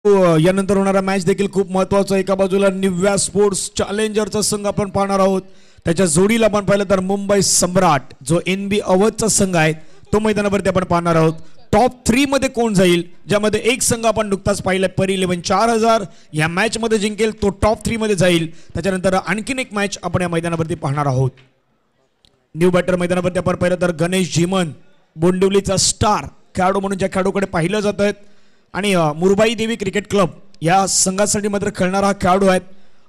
यानंतर होणारा मॅच देखील खूप महत्त्वाचा. एका बाजूला निव्या स्पोर्ट्स चॅलेंजरचा संघ आपण पाहणार आहोत. त्याच्या जोडीला आपण पाहिलं तर मुंबई सम्राट जो NB अवधचा संघ आहे तो मैदानावरती आपण पाहणार आहोत. टॉप 3 मध्ये कोण जाईल, ज्यामध्ये एक संघ आपण नुकताच पाहिला परी 11 4000 या मॅच मध्ये जिंकेल तो टॉप 3 मध्ये जाईल. त्याच्यानंतर आणखीन एक मॅच आपण या मैदानावरती पाहणार आहोत. न्यू बॅटर मैदानावरती आपण पाहिलं तर गणेश झिमन बोंडिवलीचा स्टार खेळाडू म्हणून ज्या खेळाडूकडे पाहिलं जात आहेत आणि मुरबाई देवी क्रिकेट क्लब या संघासाठी मात्र खेळणारा हा खेळाडू आहेत.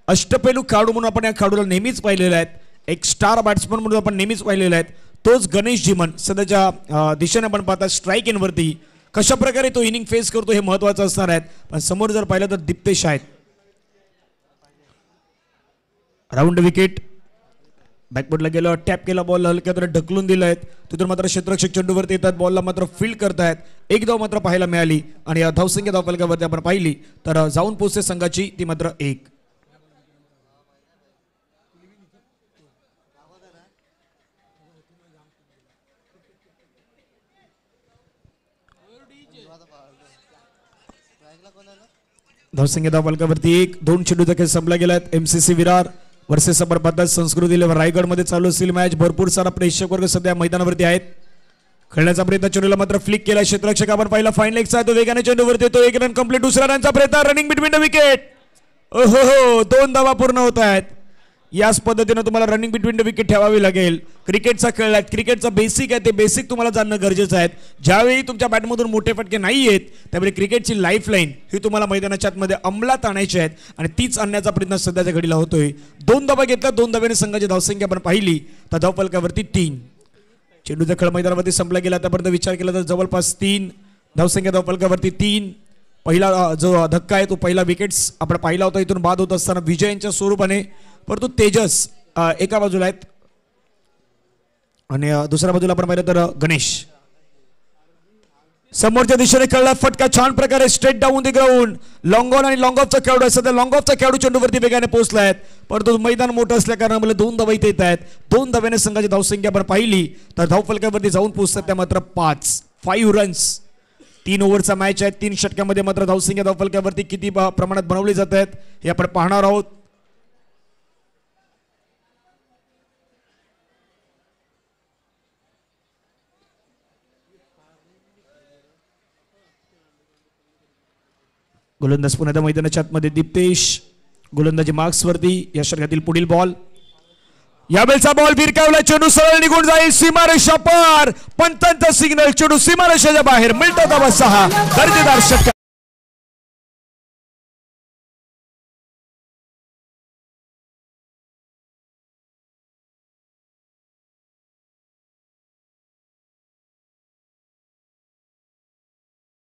अष्टपैलू खेळाडू म्हणून आपण या खेळाडूला नेहमीच पाहिलेला आहे. एक स्टार बॅट्समन म्हणून आपण नेहमीच पाहिलेला आहे. तोच गणेश झिमन सध्याच्या दिशेने आपण पाहता स्ट्राईक इनवरती कशा प्रकारे तो इनिंग फेस करतो हे महत्त्वाचं असणार आहे. पण समोर जर पाहिलं तर दिप्तेश आहेत. राऊंड विकेट बॅकबोर्डला गेलं, टॅप केला, बॉल हलक्या तर ढकलून दिलं आहेत. तिथून मात्र क्षेत्ररक्षक चेंडूवरती येतात, बॉलला मात्र फील्ड करतायत. एक धाव मात्र पाहायला मिळाली आणि धावसंख्या धावफलकावरती आपण पाहिली तर जाऊन पोहोचते संघाची ती मात्र 1. धावसंख्या धावफलकावरती 1. 2 चेंडूचा खेळ संपला गेलाय. MCC विरार वर्सेस अमरपंथात संस्कृती लेव्हल रायगड मध्ये चालू असलेली मॅच. भरपूर सारा प्रेक्षक वर्ग सध्या मैदानावरती आहेत. खेळण्याचा प्रयत्न चेंडूला मात्र फ्लिक केला. क्षेत्ररक्षक आपण पाहिला फाईन लेगचा तो वेगाने चेंडूवरती येतो. 1 रन कंप्लीट. दुसऱ्या रनचा प्रयत्न रनिंग बिटवीन द विकेट. ओहो 2 धावा पूर्ण होत आहेत. याच पद्धतीने तुम्हाला रनिंग बिटवीन द विकेट ठेवावी लागेल. क्रिकेटचा खेळ आहे, क्रिकेटचा बेसिक आहे, ते बेसिक तुम्हाला जाणणं गरजेचं आहे. ज्यावेळी तुमच्या बॅटमधून मोठे फटके नाही येत त्यावेळी क्रिकेटची लाईफलाईन ही तुम्हाला मैदानाच्या आतमध्ये अंमलात आणायची आहेत आणि तीच आणण्याचा प्रयत्न सध्याच्या घडीला होतोय. 2 धावा घेतल्या. 2 धाव्याने संघाची धावसंख्या आपण पाहिली तर धावफलकावरती 3. चेंडूचा खेळ मैदानावरती संपला गेला. आतापर्यंत विचार केला तर जवळपास 3 धावसंख्या धावफलकावरती 3. पहिला जो धक्का आहे तो पहिला विकेट्स आपण पाहिला होता इथून बाद होत असताना विजयांच्या स्वरूपाने. परंतु तेजस एका बाजूला आहेत आणि दुसऱ्या बाजूला आपण पाहिलं तर गणेश समोरच्या दिशेने खेळला. फटका छान प्रकारे straight down the ground. Long on आणि लॉंग ऑफचा खेळाडू आहे. सध्या लॉंग ऑफचा खेळाडू चेंडूवरती वेगाने पोहोचलाय. परंतु मैदान मोठं असल्या कारणामुळे 2 धावा इथे येत आहेत. 2 धाव्याने संघाची धावसंख्या आपण पाहिली तर धावफलकावरती जाऊन पोहोचतात त्या मात्र 5 रन्स. 3 ओव्हरचा मॅच आहे. 3 षटकामध्ये मात्र धावसंख्या धावफलकावरती किती प्रमाणात बनवली जात आहेत हे आपण पाहणार आहोत. गोलंदाज पुन्हा मैदानाच्या आतमध्ये दिप्तेश गोलंदाजी मार्क्स वरती. या षटकातील पुढील बॉल, यावेळचा बॉल भिरकावला. चेंडू सरळ निघून जाईल सीमारेषा पार. पंतांचा सिग्नल. चेंडू सीमारेषेच्या बाहेर. मिळतो धावा 6. दर्जेदार षटक.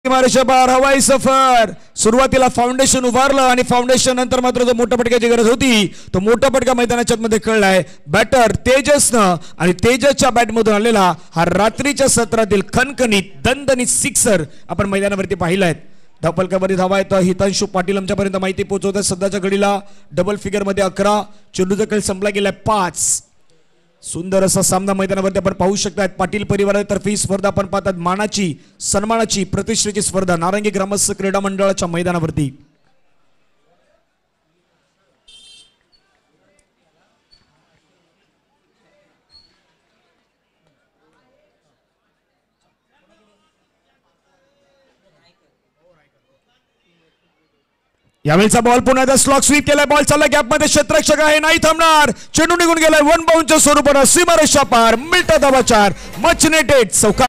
सीमारेषा पार हवाई सफर. सुरुवातीला फाउंडेशन उभारलं आणि फाउंडेशन नंतर मात्र जो मोठ्या फटक्याची गरज होती तो मोठा फटका मैदानाच्या मध्ये खेळलाय बॅटर तेजसनं आणि तेजसच्या बॅटमधून आलेला हा रात्रीच्या सत्रातील खणखणीत दणदणीत सिक्सर आपण मैदानावरती पाहिलाय. धावफलकावरती धावा आहेत. हितांशु पाटील आमच्यापर्यंत माहिती पोहोचवतात. सध्याच्या घडीला डबल फिगर मध्ये 11. चेंडूचा खेळ संपला गेलाय 5. सुंदर असा सामना मैदानावरती आपण पाहू शकतात. पाटील परिवारातर्फे ही स्पर्धा आपण पाहतात मानाची सन्मानाची प्रतिष्ठेची स्पर्धा नारंगी ग्रामस्थ क्रीडा मंडळाच्या मैदानावरती. यावेळचा बॉल पुन्हा एकदा स्लॉग स्वीप केलाय. बॉल चालला गॅपमध्ये. क्षेत्ररक्षक आहे नाही थांबणार. चेंडू निघून गेलाय 1 बाउंडच्या स्वरूपानं. सीमारेषा पार. मिळतो धावा 4. मच नेटेड. चौका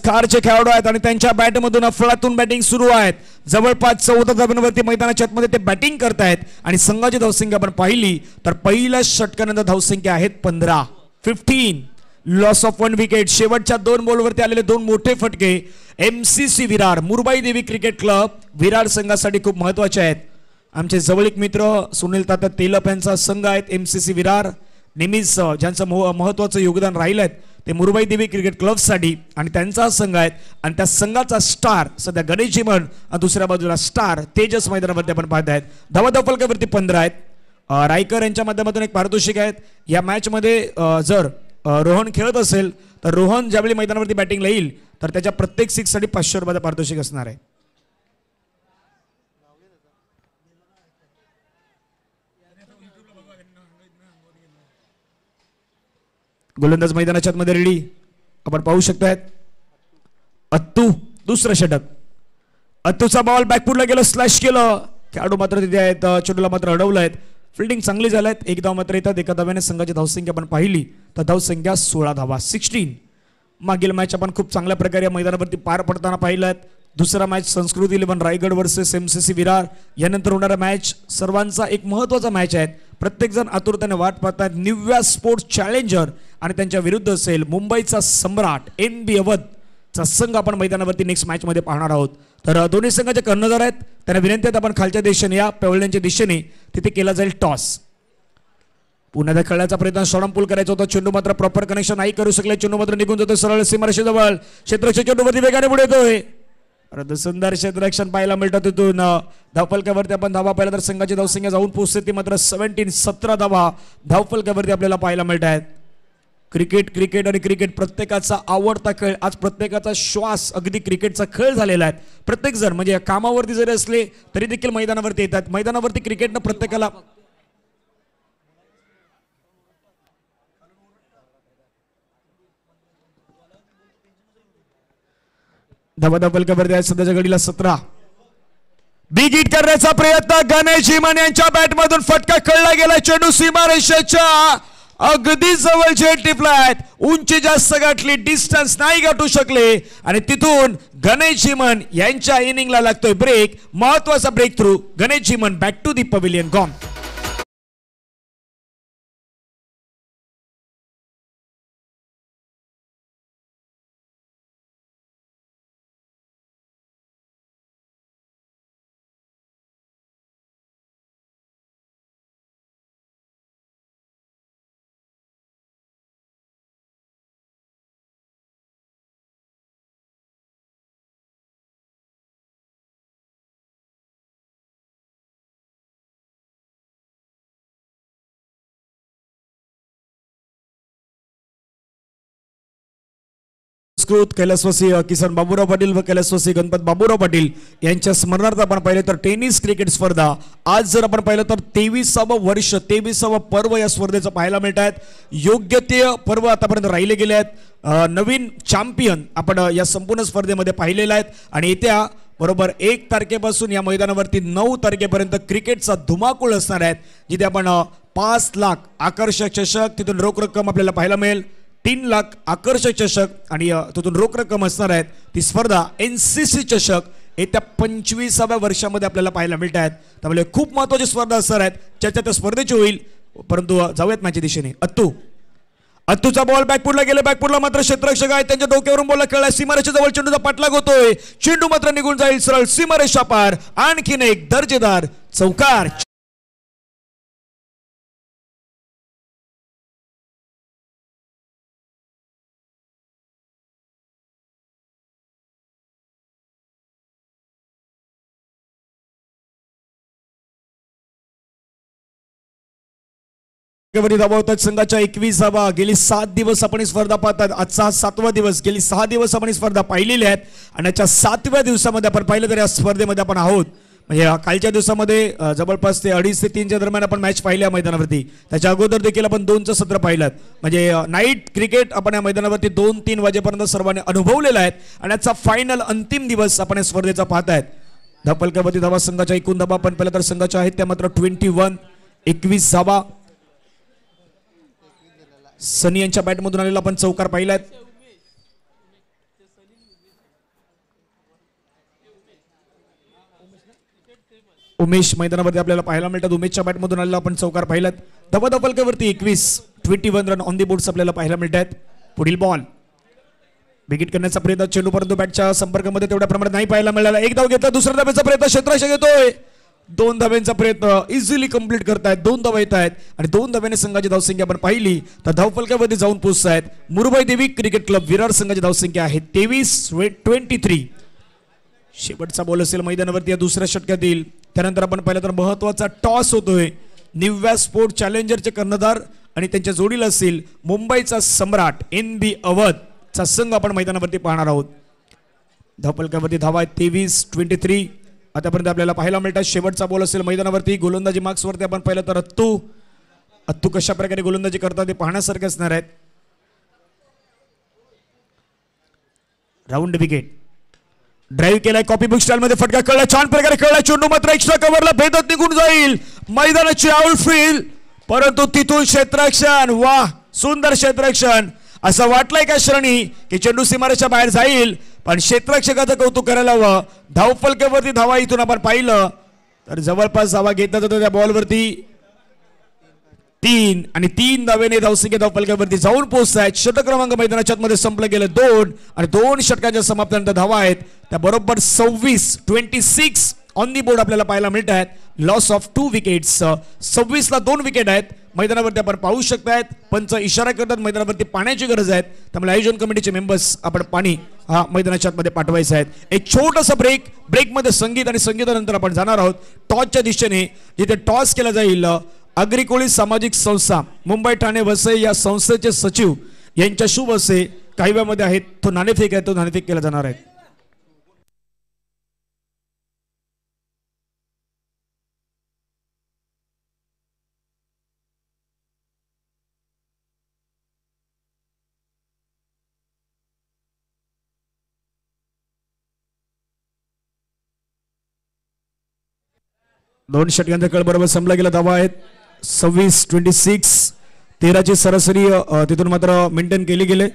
कारचे खेळाडू आहेत आणि त्यांच्या बॅटमधून अफलातून बॅटिंग सुरू आहेत. जवळपास 14 धावांवरती मैदानाच्या आतमध्ये ते बॅटिंग करतायत आणि संघाची धावसंख्या आपण पाहिली तर पहिल्या षटकानंतर धावसंख्या आहेत 15 लॉस ऑफ 1 विकेट. शेवटच्या 2 बॉलवरती आलेले 2 मोठे फटके MCC विरार मुरबाई देवी क्रिकेट क्लब विरार संघासाठी खूप महत्वाचे आहेत. आमचे जवळीक मित्र सुनील तात्या तेलप यांचा संघ आहेत MCC विरार. नेहमीच ज्यांचं महत्वाचं योगदान राहिलं आहे ते मुरबाई देवी क्रिकेट क्लबसाठी आणि त्यांचा संघ आहे आणि त्या संघाचा स्टार सध्या गणेश जिमन दुसऱ्या बाजूला स्टार तेजस मैदानावरती आपण पाहत आहेत. धावा फलकावरती 15 आहेत. रायकर यांच्या माध्यमातून एक पारितोषिक आहेत. या मॅच मध्ये जर रोहन खेळत असेल तर रोहन ज्यावेळी मैदानावरती बॅटिंगला येईल तर त्याच्या प्रत्येक 6 साठी 500 रुपयाचं पारितोषिक असणार आहे. गोलंदाज मैदानाच्या आतमध्ये रेडी आपण पाहू शकतायत. अत्तू दुसरं षटक. अत्तूचा बॉल बॅकफुटला गेला स्लॅश केलं. खेळाडू मात्र तिथे आहेत. चेंडूला मात्र अडवलं आहेत. फिल्डिंग चांगली झाली आहेत. एक धाव मात्र येतात. एका धाव्याने संघाची धावसंख्या आपण पाहिली तर धावसंख्या 16 धावा 16. मागील मॅच आपण खूप चांगल्या प्रकारे या मैदानावरती पार पडताना पाहिलं. दुसरा मॅच संस्कृती 11 रायगड वर्सेस MCC विरार. यानंतर होणारा मॅच सर्वांचा एक महत्त्वाचा मॅच आहे. प्रत्येक जण आतुरतेने वाट पाहतात. निव्या स्पोर्ट्स चॅलेंजर आणि त्यांच्या विरुद्ध असेल मुंबईचा सम्राट NB अवधचा संघ आपण मैदानावरती नेक्स्ट मॅच मध्ये पाहणार आहोत. तर दोन्ही संघाचे कर्णधार आहेत. त्यांना विनंती आहे आपण खालच्या दिशेने या पेवळ्यांच्या दिशेने तिथे केला जाईल टॉस. पुन्हा खेळण्याचा प्रयत्न शॉर्टपुल करायचा होता. चेंडू मात्र प्रॉपर कनेक्शन नाही करू शकले. चेंडू मात्र निघून जातो सरळ सीमारेषेजवळ. क्षेत्ररक्षक चेंडूवरती वेगाने पुढे येतोय. सुंदर क्षेत्ररक्षण पाहायला मिळतं. तिथून धावफलकावरती आपण धावा पाहिला तर संघाची धावसंख्या जाऊन पोहोचते ती मात्र 17 धावा धावफलकावरती आपल्याला पाहायला मिळत आहेत. क्रिकेट आणि क्रिकेट प्रत्येकाचा आवडता खेळ. आज प्रत्येकाचा श्वास अगदी क्रिकेटचा खेळ झालेला आहे. प्रत्येक जण म्हणजे कामावरती जरी असले तरी देखील मैदानावरती येतात. मैदानावरती क्रिकेटनं प्रत्येकाला धावा फलकावरती आहे. सध्याच्या घडीला 17. बिग हिट करण्याचा प्रयत्न गणेश हिमन यांच्या बॅटमधून फटका खेळला गेला. चेंडू सीमारेषेच्या अगदी जवळचे टिपलायत. उंची जास्त गाठली डिस्टन्स नाही गाठू शकले आणि तिथून गणेश हिमन यांच्या इनिंगला लागतोय ब्रेक. महत्वाचा ब्रेक थ्रू. गणेश हिमन back to the pavilion gone. कैलासवासी किसन बाबूराव पाटील व कैलासवासी गणपत बाबूराव पाटील यांच्या स्मरणार्थ आपण पाहिलं तर टेनिस क्रिकेट स्पर्धा आज जर आपण पाहिलं तर 23वा वर्ष 23वा पर्व या स्पर्धेचं पाहायला मिळत आहेत. योग्य ते पर्व आतापर्यंत राहिले गेले आहेत. नवीन चॅम्पियन आपण या संपूर्ण स्पर्धेमध्ये पाहिलेला आहेत आणि येत्या बरोबर 1 तारखेपासून या मैदानावरती 9 तारखेपर्यंत क्रिकेटचा धुमाकूळ असणार आहे. जिथे आपण 5 लाख आकर्षक चषक तिथून रोख रक्कम आपल्याला पाहायला मिळेल. 3 लाख आकर्षक चषक आणि तिथून रोख रक्कम असणार आहेत. ती स्पर्धा NCC चषक येत्या 25व्या वर्षामध्ये आपल्याला पाहायला मिळत आहेत. त्यामुळे खूप महत्त्वाची स्पर्धा असणार आहेत. चर्चा त्या स्पर्धेची होईल. परंतु जाऊयात मॅचच्या दिशेने. अत्तूचा बॉल बॅकफुटला गेला. बॅकफुटला मात्र क्षेत्ररक्षक आहे त्यांच्या डोक्यावरून बॉल खेळला. सीमारेषेच्या जवळ चेंडूचा पाठलाग होतोय. चेंडू मात्र निघून जाईल सरळ सीमारेषा पार. आणखीन एक दर्जेदार चौकार. संघाच्या 21वा. गेली 7 दिवस आपण ही स्पर्धा पाहतात. आजचा 7वा दिवस. गेली 6 दिवस आपण ही स्पर्धा पाहिलेली आहेत आणि याच्या 7व्या दिवसामध्ये आपण पाहिलं तर या स्पर्धेमध्ये आपण आहोत. म्हणजे कालच्या दिवसामध्ये जवळपास ते 2:30 ते 3च्या दरम्यान आपण मॅच पाहिल्या मैदानावरती. त्याच्या अगोदर देखील आपण 2चं सत्र पाहिलं. म्हणजे नाईट क्रिकेट आपण या मैदानावरती 2-3 वाजेपर्यंत सर्वांनी अनुभवलेला आहे आणि याचा फायनल अंतिम दिवस आपण या स्पर्धेचा पाहतायत. धावफलकावरती धावा संघाच्या एकूण धावा आपण पाहिलं तर संघाच्या आहेत त्या मात्र 21 धावा. सनी यांच्या बॅटमधून आलेला आपण चौकार पाहिलात. उमेश मैदानावरती आपल्याला पाहायला मिळतात. उमेशच्या बॅटमधून आलेला आपण चौकार पाहिलात. धबधब फलकावरती 21 रन ऑन दी बोर्ड्स आपल्याला पाहायला मिळतात. पुढील बॉल विकेट करण्याचा प्रयत्न, चेंडू परंतु बॅटच्या संपर्कामध्ये तेवढ्या प्रमाणात नाही पाहायला मिळाला. एक धाव घेतला, दुसऱ्या धावेचा प्रयत्न क्षेत्ररक्षक घेतोय. 2 धाव्यांचा प्रयत्न इझिली कंप्लीट करतायत. 2 धावा येत आहेत आणि 2 धाव्याने संघाची धावसंख्या आपण पाहिली तर धावफलकावरती जाऊन पोहोचतायत. मुरुबाई देवी क्रिकेट क्लब विरार संघाची धावसंख्या आहे 23. शेवटचा बॉल असेल मैदानावरती या दुसऱ्या षटकातील. त्यानंतर आपण पाहिलं तर महत्वाचा टॉस होतोय. निव्या स्पोर्ट चॅलेंजरचे कर्णधार आणि त्यांच्या जोडीला असेल मुंबईचा सम्राट NB अवध चा संघ आपण मैदानावरती पाहणार आहोत. धावफलकावरती धावा आहेत 23. आतापर्यंत आपल्याला पाहायला मिळतात. शेवटचा बॉल असेल मैदानावरती. गोलंदाजी मार्क्सवरती आपण पाहिलं तर अत्तू कशा प्रकारे गोलंदाजी करतात ते पाहण्यासारखे असणार आहेत. राऊंड विकेट ड्राईव्ह केलाय कॉपी बुक स्टाईल मध्ये. फटका कळला, छान प्रकारे कळला. चेंडू मात्र एक्स्ट्रा कव्हरला भेदत निघून जाईल मैदानाची आउटफील्ड, परंतु तिथून क्षेत्ररक्षण, वाह सुंदर क्षेत्ररक्षण. असं वाटलंय का श्रेणी की चेंडू सीमारेच्या बाहेर जाईल, पण क्षेत्ररक्षकाचं कौतुक करायला हवं. धावफलकावरती धावा इथून आपण पाहिलं तर जवळपास धावा घेतला जातो त्या बॉलवरती 3 आणि 3 धावेने धावसंख्या धावफलकावरती जाऊन पोहोचतायत. षटक क्रमांक मैदानाच्या मध्ये संपलं गेलं 2 आणि 2 षटकांच्या समाप्तीनंतर धावा आहेत त्या बरोबर 26 ऑन दी बोर्ड आपल्याला पाहायला मिळत आहेत. Loss of 2 wickets. 26 ला 2 विकेट आहेत मैदानावरती आपण पाहू शकतायत. पंच इशारा करतात मैदानावरती पाण्याची गरज आहे, त्यामुळे आयोजन कमिटीचे मेंबर्स आपण पाणी हा मैदानाच्या मध्ये पाठवायचं आहे. एक छोटासा ब्रेकमध्ये संगीत आणि संगीतानंतर आपण जाणार आहोत टॉसच्या दिशेने, जिथे टॉस केला जाईल. अग्रिकोळी सामाजिक संस्था मुंबई ठाणे वसई या संस्थेचे सचिव यांच्या शुभ असे काही वेळामध्ये आहेत. तो नाणेफेक आहे, तो नाणेफेक केला जाणार आहे. दोन षटकांचा कळ बरोबर संपला गेला. धावा आहेत 26 13ची सरासरी तिथून मात्र मेंटेन केली गेले.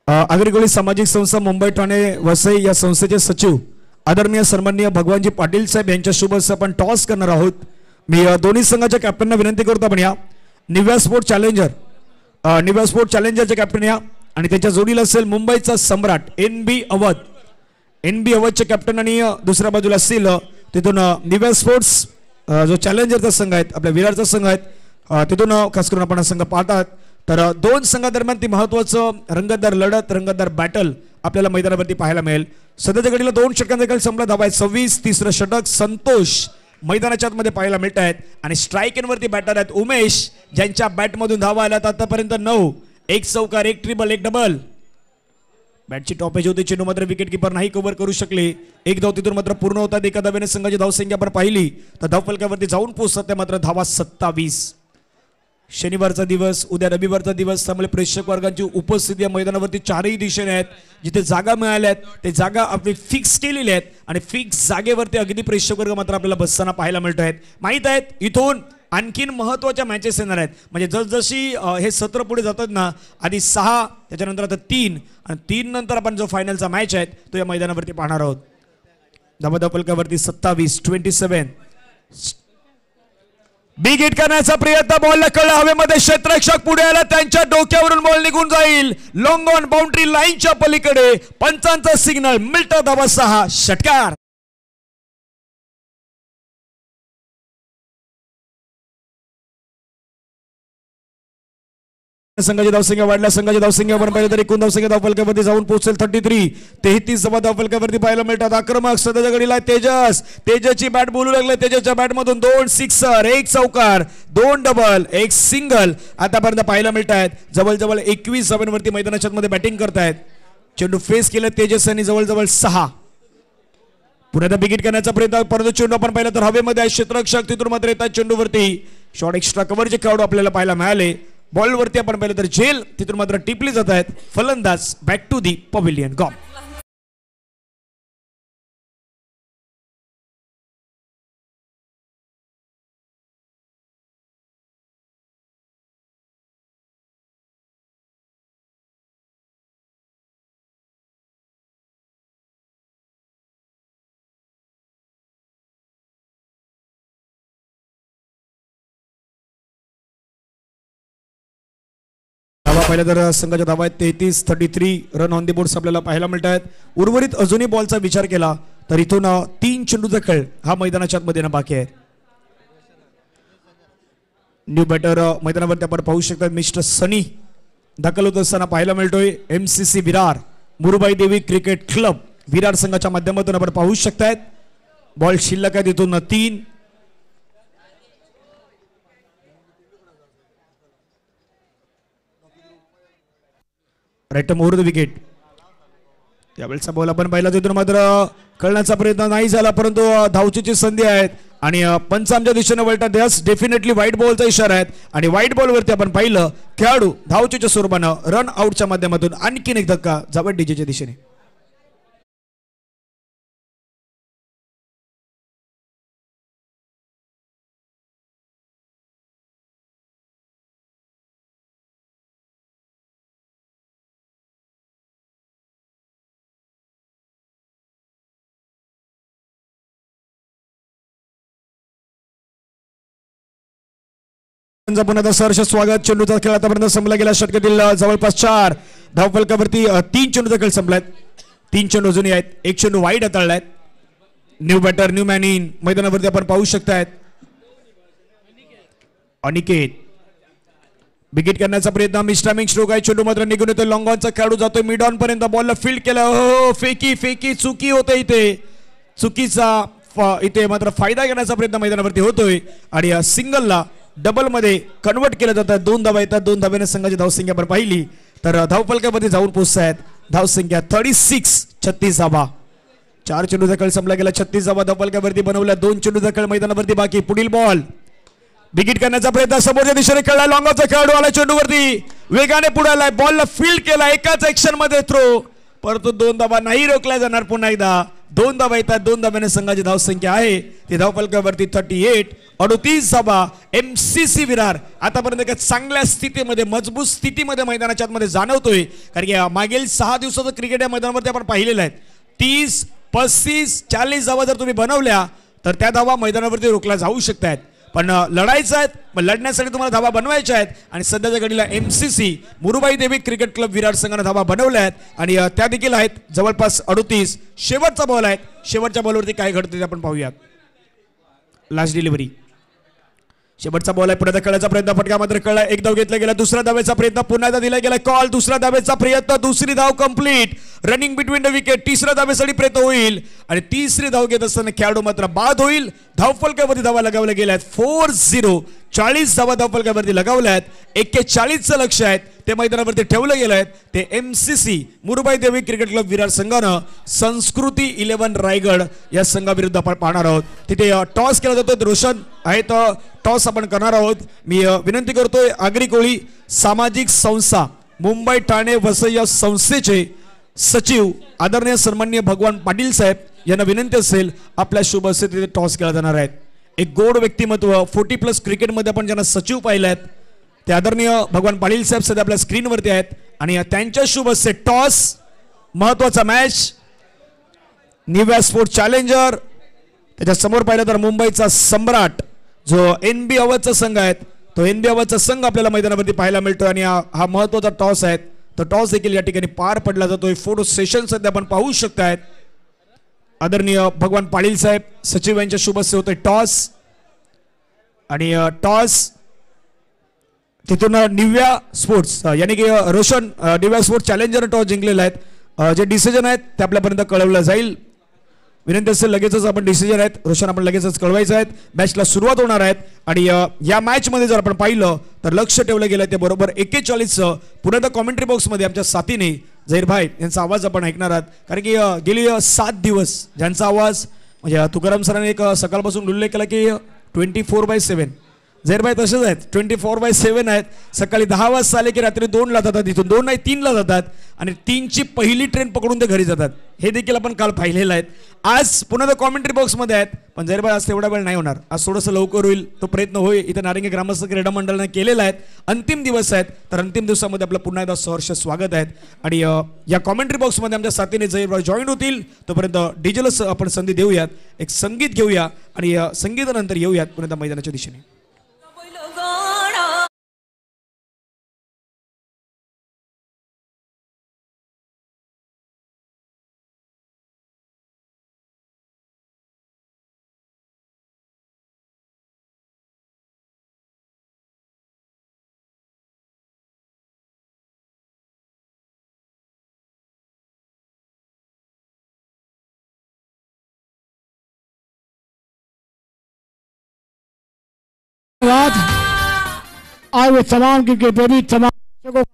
अग्रिकोळी सामाजिक संस्था मुंबई ठाणे वसई या संस्थेचे सचिव आदरणीय सन्माननीय भगवानजी पाटील साहेब यांच्या शुभ हस्ते आपण टॉस करणार आहोत. मी दोन्ही संघाच्या कॅप्टनना विनंती करतो आपण या निव्या स्पोर्ट चॅलेंजरचे कॅप्टन या आणि त्यांच्या जोडीला असेल मुंबईचा सम्राट NB अवधचे कॅप्टन आणि दुसऱ्या बाजूला असतील तिथून निव्या स्पोर्ट्स जो चॅलेंजरचा संघ आहे आपल्या विरारचा संघ आहे तिथून खास करून आपण संघ पाहतात. तर 2 संघादरम्यान ती महत्वाचं रंगतदार लढत, रंगतदार बॅटल आपल्याला मैदानावरती पाहायला मिळेल. सध्याच्या घडीला 2 षटकांचा काळ संपला. धावा आहे 26. तिसरं षटक संतोष मैदानाच्या मध्ये पाहायला मिळत आहेत आणि स्ट्राईक वरती बॅटर आहेत उमेश, ज्यांच्या बॅटमधून धावा आल्यात आतापर्यंत 9. 1 चौकार, 1 ट्रिबल, 1 डबल. बॅटची टॉपेज होती, चेंडू मात्र विकेट किपर नाही कव्हर करू शकले. 1 धाव तिथून मात्र पूर्ण होतात. एका धावेने संघाची धावसंख्या आपण पाहिली तर धावफलकावरती जाऊन पोहोचतात त्या मात्र धावा 27. शनिवारचा दिवस, उद्या रविवारचा दिवस, त्यामुळे प्रेक्षक वर्गांची उपस्थिती या मैदानावरती चारही दिशेने आहेत. जिथे जागा मिळाल्या आहेत ते जागा आपली फिक्स केलेल्या आहेत आणि फिक्स जागेवरती अगदी प्रेक्षक वर्ग मात्र आपल्याला बसताना पाहायला मिळत आहेत. माहीत आहेत इथून आणखीन महत्त्वाच्या मॅचेस येणार आहेत. म्हणजे जसजशी हे सत्र पुढे जातात ना, आधी 6, त्याच्यानंतर आता 3 आणि 3 नंतर आपण जो फायनलचा मॅच आहे तो या मैदानावरती पाहणार आहोत. धावफलकावरती 27 बिग हिट करण्याचा प्रयत्न, बॉल कळला हवेमध्ये, क्षेत्ररक्षक पुढे आला, त्यांच्या डोक्यावरून बॉल निघून जाईल लॉंग ऑन बाउंड्री लाईनच्या पलीकडे. पंचांचा सिग्नल मिळतो. धावा 6 षटकार. संघाची धावसंख्या वाढल्या. संघाची धावसंख्या आपण पाहिलं तर एकूण धावसंख्या धावफलकावरती जाऊन पोहोचेल 33 धावफलकावरती पाहायला मिळतात. आक्रमक सध्याच्या घडीला तेजसची बॅट बोलू लागले. तेजसच्या बॅटमधून 2 सिक्सर, 1 चौकार, 2 डबल, 1 सिंगल आतापर्यंत पाहायला मिळत आहेत. जवळजवळ 21 धावांवरती मैदानाच्या मध्ये बॅटिंग करतायत. चेंडू फेस केलं तेजस यांनी जवळजवळ 6. पुन्हा विकेट करण्याचा प्रयत्न, परंतु चेंडू आपण पाहिलं तर हवेमध्ये आहे. क्षेत्ररक्षक तिथून मात्र येतात चेंडूवरती. शॉर्ट एक्स्ट्रा कव्हरचे खेळाडू आपल्याला पाहायला मिळाले. बॉलवरती आपण पाहिलं तर झेल तिथून मात्र टिपली जात आहेत. फलंदाज बॅक टू दी पवेलियन. गॉम. पहिल्या तर संघाच्या धावा आहेत 33 रन ऑन दी बोर्ड्स आपल्याला पाहायला मिळत आहेत. उर्वरित अजूनही बॉलचा विचार केला तर इथून 3 चेंडूचा खेळ हा मैदानाच्या आतमध्ये बाकी आहे. न्यू बॅटर मैदानावरती आपण पाहू शकतात मिस्टर सनी दाखल होत असताना पाहायला मिळतोय. MCC विरार मुरुबाई देवी क्रिकेट क्लब विरार संघाच्या माध्यमातून आपण पाहू शकतायत. बॉल शिल्लक आहे तिथून 3. Right more the wicket. त्यावेळेचा बॉल आपण पाहिला तिथून मात्र कळण्याचा प्रयत्न नाही झाला परंतु धावचीची संधी आहेत आणि पंच आमच्या दिशेने वळतात. यस डेफिनेटली व्हाईट बॉलचा इशारा आहे आणि व्हाईट बॉलवरती आपण पाहिलं खेळाडू धावचीच्या स्वरूपानं रन आउटच्या माध्यमातून आणखीन एक धक्का जावट डीजेच्या दिशेने. पुन्हा सहर्ष स्वागत. चेंडूचा खेळ आतापर्यंत संपला गेला. षटकातील जवळपास 4 धावफलकावरती 3 चेंडूचा खेळ संपलाय. 3 चेंडू अजूनही आहेत. 1 चेंडू वाईड हाताळलाय. New batter new man in मैदानावरती आपण पाहू शकतायत. अनिकेत विकेट करण्याचा प्रयत्न. मिस्टामिंग स्ट्रोक आहे. चेंडू मात्र निघून येतो. लॉंग ऑनचा खेळाडू जातोय मिड ऑन पर्यंत. बॉलला फील्ड केला. हो फेकी चुकी होते इथे. चुकीचा इथे मात्र फायदा घेण्याचा प्रयत्न मैदानावरती होतोय आणि सिंगलला डबल मध्ये कन्वर्ट केलं जातं. 2 धावा येतात. 2 धाब्याने संघाची धावसंख्या आपण पाहिली तर धावफलकामध्ये जाऊन पोहोचतायत. धावसंख्या 36 धावा. 4 चेंडूचा खेळ संपला गेला. 36 धावा धावफलकावरती बनवल्या. 2 चेंडूचा खेळ मैदानावरती बाकी. पुढील बॉल विकेट करण्याचा प्रयत्न समोरच्या दिशेने खेळला. लॉंगॉनचा खेळाडू आला चेंडूवरती वेगाने पुढे आलाय. बॉलला फील्ड केला. एकाच ऍक्शन मध्ये थ्रो परंतु 2 धावा नाही रोखल्या जाणार. पुन्हा एकदा 2 धावा येतात. 2 धाब्याने संघाची धावसंख्या आहे ती धावफलकावरती 38 धावा. MCC विरार आतापर्यंत एका चांगल्या स्थितीमध्ये मजबूत स्थितीमध्ये मैदानाच्या आतमध्ये जाणवतोय कारण की मागील 6 दिवसाचं क्रिकेट या मैदानावरती आपण पाहिलेलं आहे. 30, 35, 40 धावा जर तुम्ही बनवल्या तर त्या धावा मैदानावरती रोखल्या जाऊ शकतात. पण लढायचं आहेत पण लढण्यासाठी तुम्हाला धावा बनवायच्या आहेत आणि सध्याच्या घडीला MCC मुरुबाई देवी क्रिकेट क्लब विरार संघाने धावा बनवल्या आहेत आणि त्या देखील आहेत जवळपास 38. शेवटचा बॉल आहे. शेवटच्या बॉलवरती काय घडते ते आपण पाहूयात. लास्ट डिलिव्हरी शेवटचा बॉल आहे. पुढे खेळायचा प्रयत्न. फटका मात्र कळला. 1 धाव घेतला गेला. दुसऱ्या धावेचा प्रयत्न पुन्हा एकदा दिला गेला. कॉल. दुसऱ्या धावेचा प्रयत्न. दुसरी धाव complete. Running between the wicket. तिसऱ्या धावेसाठी प्रयत्न होईल आणि तिसरी धाव घेत असताना खेळाडू मात्र बाद होईल. धावफलकावरती धावा लगावल्या गेल्या आहेत 4-0. 40 धावा धावफलकावरती लगावल्या आहेत. 41चं लक्ष आहेत ते मैदानावरती ठेवलं गेलं आहे. ते MCC मुरुबाई देवी क्रिकेट क्लब विरार संघानं संस्कृती 11 रायगड या संघाविरुद्ध आपण पाहणार आहोत. तिथे टॉस केला जातो. रोशन आहे तर टॉस आपण करणार आहोत. मी विनंती करतोय आगरी कोळी सामाजिक संस्था मुंबई ठाणे वसई या संस्थेचे सचिव आदरणीय सन्माननीय भगवान पाटील साहेब यांना विनंती असेल आपल्या शुभ हस्ते तिथे टॉस केला जाणार आहे. एक गोड व्यक्तिमत्व 40+ क्रिकेटमध्ये आपण ज्यांना सचिव पाहिलं आहेत ते आदरणीय भगवान पाटील साहेब सध्या आपल्या स्क्रीनवरती आहेत आणि त्यांच्या शुभ हस्ते टॉस महत्वाचा मॅच निव्या स्पोर्ट चॅलेंजर त्याच्या समोर पाहिलं तर मुंबईचा सम्राट जो NB अवधचा संघ आहे तो NB अवधचा संघ आपल्याला मैदानावरती पाहायला मिळतो आणि हा महत्वाचा टॉस आहे. तो टॉस देखील या ठिकाणी पार पडला जातोय. फोटो सेशन सध्या आपण पाहू शकतायत. आदरणीय भगवान पाटील साहेब सचिव यांच्या शुभ हस्ते होते टॉस आणि टॉस तिथून निव्या स्पोर्ट्स यानी की रोशन निव्या स्पोर्ट्स चॅलेंजर टॉस जिंकलेला आहेत. जे डिसिजन आहेत ते आपल्यापर्यंत कळवलं जाईल. विनंती असेल लगेचच आपण डिसिजन आहेत रोशन आपण लगेचच कळवायचं आहेत. मॅचला सुरुवात होणार आहेत आणि या मॅच मध्ये जर आपण पाहिलं तर लक्ष ठेवलं गेलं ते बरोबर 41. पुन्हा एकदा कॉमेंट्री बॉक्समध्ये आमच्या साथीने झहीर भाई यांचा आवाज आपण ऐकणार आहात कारण की गेली 7 दिवस ज्यांचा आवाज म्हणजे तुकाराम सरांनी एक सकाळपासून उल्लेख केला की 24/7 झहीर भाई तसेच आहेत. 24/7 आहेत. सकाळी 10 वाजता आले की रात्री 2ला जातात. इथून 2 नाही 3ला जातात आणि 3ची पहिली ट्रेन पकडून ते घरी जातात. हे देखील आपण काल पाहिलेलं आहे. आज पुन्हा कॉमेंट्री बॉक्समध्ये आहेत पण झहीर भाई आज तेवढा वेळ नाही होणार. आज थोडंसं लवकर होईल तो प्रयत्न होईल. इथे नारंगी ग्रामस्थ क्रीडा मंडळाने केलेला आहे. अंतिम दिवस आहेत तर अंतिम दिवसामध्ये आपलं पुन्हा एकदा सहर्ष स्वागत आहे आणि या कॉमेंट्री बॉक्समध्ये आमच्या साथीने झहीर भाई जॉईन होतील. तोपर्यंत डीजेला आपण संधी देऊयात. एक संगीत घेऊया आणि संगीतानंतर येऊयात पुन्हा मैदानाच्या दिशेने. आए हुए तमाम क्रिकेट प्रेमी तमाम दर्शकों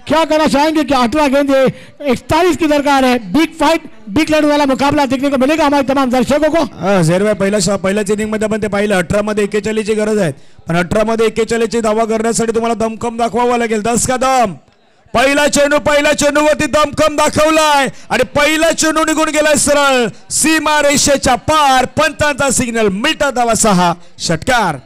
क्या करना चाहेंगे कि 18 गेंदे 41 की दरकार है। बिग फाइट बिग लड़ू वाला मुकाबला देखने को मिलेगा हमारे तमाम दर्शकों को। झेर भाई पहिल्याच इनिंग मध्ये आपण ते पाहिलं 18 मध्ये 41 ची गरज आहे, पण 18 मध्ये 41 ची धावा करण्यासाठी तुम्हाला दमखम दाखवावा लागेल। 10 का दम। पहिला चेंडूवरती दमखम दाखवलाय आणि पहिला चेंडू निघून गेलाय सरळ सीमा रेषेच्या पार। पंतांचा सिग्नल मिळता धावा 6 षटकार।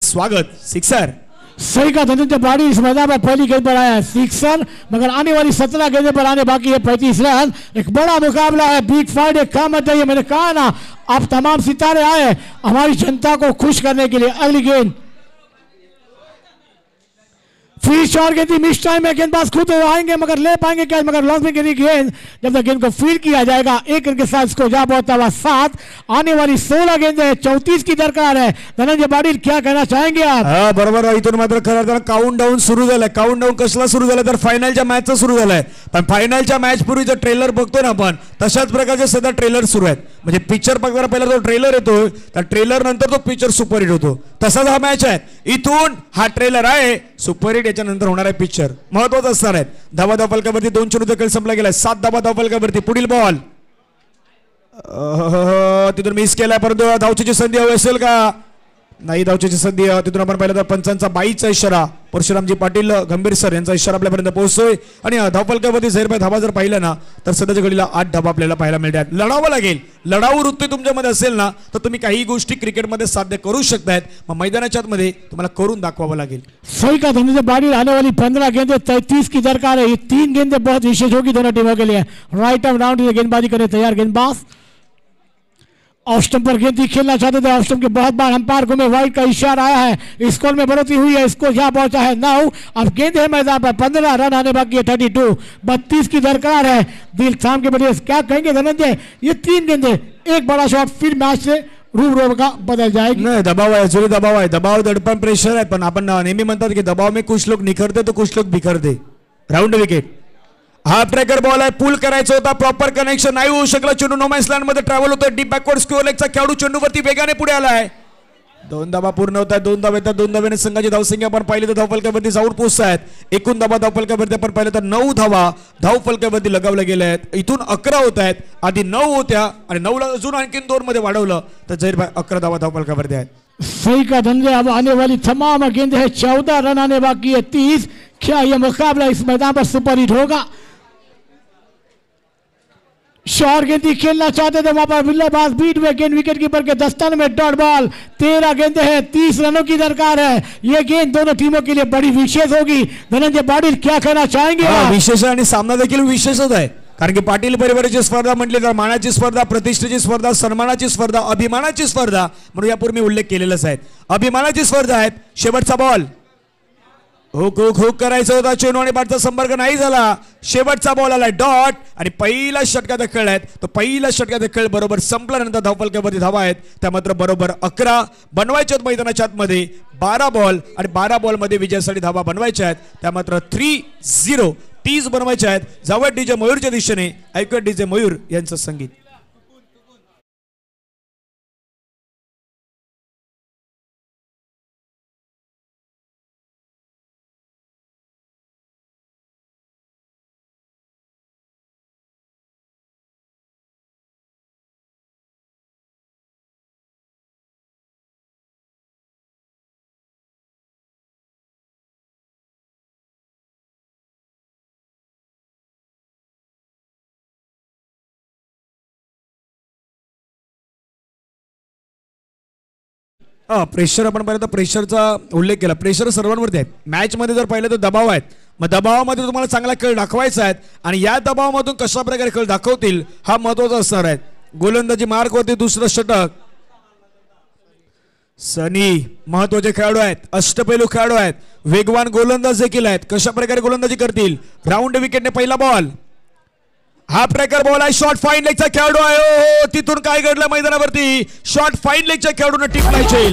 स्वागत सिक्सर। सही का धनंजय बाड़ी इस मैदान में पहली गेंद पर आया है सिक्सर, मगर आने वाली 17 गेंदें पर आने बाकी है 35 रन। एक बड़ा मुकाबला है, बिग फाइट एक काम है। ये मैंने कहा ना, आप तमाम सितारे आए हमारी जनता को खुश करने के लिए। अगली गेंद फिर शॉट गेंद मिस टाइम में गेंदबाज खुद आएंगे मगर ले पाएंगे क्या, मगर लॉस में गिरी गेंद। जब तक गेंद को फील्ड किया जाएगा 1 रन के साथ इसको जा पहुंचा हुआ 7। आने वाली 16 गेंदें 34 की दरकार है। धनंजय पाटील क्या कहना चाहेंगे आप? हा बरोबर, इथून मात्र खरं तर काउंट डाऊन सुरू झालंय। काउंट डाऊन कसला सुरू झालं तर फायनलच्या मॅचचं सुरू झालंय, पण फायनलच्या मॅच पूर्वीचं ट्रेलर बघतो ना आपण, तशाच प्रकारचे सध्या ट्रेलर सुरू आहेत। म्हणजे पिक्चर बघताना पहिला तो ट्रेलर येतो, त्या ट्रेलर नंतर तो पिक्चर सुपरहिट होतो, तसाच हा मॅच आहे। इथून हा ट्रेलर आहे सुपरहिट, याच्यानंतर होणार आहे पिक्चर, महत्त्वाचं असणार आहे। धावा फलकावरती 2 चेंडू देखील संपला गेलाय। 7 धावा फलकावरती। पुढील बॉल तिथून मिस केलाय, परंतु धावचीची संधी हवी असेल का? नाही, धावचीची संधी। तिथून आपण पाहिलं तर पंचांचा बाईचा इशारा, परशुरामजी पाटील गंभीर सर यांचा इशारा आपल्यापर्यंत पोहोचतोय। आणि धावफलकावरती झेर धावा जर पाहिलं ना तर सध्याच्या घडीला 8 धावा आपल्याला पाहायला मिळतात। लढावं लागेल, लढाऊ वृत्ती तुमच्यामध्ये असेल ना तर तुम्ही काही गोष्टी क्रिकेटमध्ये साध्य करू शकतायत, मग मैदानाच्या आतमध्ये तुम्हाला करून दाखवावं लागेल। सही का धनंजय बाड़ी आने वाली 15 गेंदें 33 की दरकार है। ये 3 गेंदें बहुत विशेष होगी दोनों टीमों के लिए। राइट आर्म राउंड गेंदबाजी करने तैयार गेंदबाज। ऑफ स्टंप पर गेंद खेलना चाहते थे, ऑफ स्टंप के बहुत बार अंपायर को में वाइड का इशारा आया है। स्कोर में बढ़ोतरी हुई है, इसको जहां पहुंचा है 9। अब गेंद है मैदान पर, 15 रन आने बाकी है। 32 32 की दरकार है। दिल थाम के बड़े क्या कहेंगे धनंजय, ये 3 गेंदें एक बड़ा शॉट फिर मैच से रूप का बदल जाएगी। नहीं, दबाव है, जरूर दबाव है, दबाव दडपण प्रेशर है, पण आपण नेहमी म्हणतात की दबाव में कुछ लोग निखरते तो कुछ लोग बिखरते। Round wicket. Half tracker ball आहे, पुल करायचा होता, प्रॉपर कनेक्शन नाही होऊ शकला। चेंडू नो मॅन्स लँड मध्ये ट्रॅव्हल होतोय, डीप बॅकवर्ड स्क्वेअर लेगचा खेळाडू चेंडूवरती वेगाने पुढे आलाय। 2 धावा पूर्ण होत आहेत, 2 धावा येतात, 2 धाव्याने संघाची धावसंख्या आपण पाहिली तर धावफलकावरती जाऊन पोहोचतायत। एकूण धावा धावफलकावरती आपण पाहिलं तर 9 धावा धावफलकावरती लगावल्या गेल्या आहेत। इथून 11 होत आहेत, आधी 9 होत्या आणि 9 ला अजून आणखीन 2 मध्ये वाढवलं तर जहीर भाई 11 धावा धावफलकावरती आहेत। सही का धनंजय, अब आने वाली तमाम गेंदें है, 14 रन आने बाकी है। 30 क्या यह मुकाबला इस मैदान पर सुपरहिट होगा? शॉर्ट गेंद खेलना चाहते थे वहां पर बल्लेबाज बीट में गेंद विकेट कीपर के दस्ताने में डॉट बॉल। 13 गेंदें हैं, 30 रनों की दरकार है। यह गेंद दोनों टीमों के लिए बड़ी विशेष होगी। धनंजय पाटील क्या कहना चाहेंगे? विशेष आणि सामना देखील विशेषच आहे, कारण की पाटील परिवाराची स्पर्धा म्हटली तर मानाची स्पर्धा, प्रतिष्ठेची स्पर्धा, सन्मानाची स्पर्धा, अभिमानाची स्पर्धा म्हणून यापूर्वी उल्लेख केलेलाच आहे। अभिमानाची स्पर्धा आहे। शेवटचा बॉल हुक हुक हुक करायचा होता, चेंडू आणि बॅटचा संपर्क नाही झाला। शेवटचा बॉल आलाय डॉट आणि पहिला षटकाचा खेळ आहे, तो पहिला षटकाचा खेळ बरोबर संपल्यानंतर धावफलकावरती धावा आहेत त्या मात्र बरोबर 11 बनवायच्या आहेत। मैदानाच्या आतमध्ये 12 बॉल आणि 12 बॉल मध्ये विजयासाठी धावा बनवायच्या आहेत त्या मात्र 3-0 30 बनवायच्या आहेत। जावं डीजे मयूरच्या दिशेने, ऐकूया डीजे मयूर यांचं संगीत। प्रेशर आपण पाहिलं तर प्रेशरचा उल्लेख केला. प्रेशर सर्वांवरती आहे. मॅचमध्ये जर पाहिलं तर दबाव आहेत. मग दबावामध्ये तुम्हाला चांगला खेळ दाखवायचा आहे आणि या दबावामधून कशा प्रकारे खेळ दाखवतील हा महत्त्वाचा असणार आहे. गोलंदाजी मार्क होते. दुसरं षटक. सनी महत्वाचे खेळाडू आहेत. अष्टपैलू खेळाडू आहेत. वेगवान गोलंदाज देखील आहेत. कशा प्रकारे गोलंदाजी करतील. ग्राउंड विकेटने पहिला बॉल. हा प्रकार बॉल आहे. शॉर्ट फाईन लेगचा खेळाडू आहे. हो तिथून काय घडलं मैदानावरती. शॉर्ट फाईन लेगच्या खेळाडूने टिपलायचे.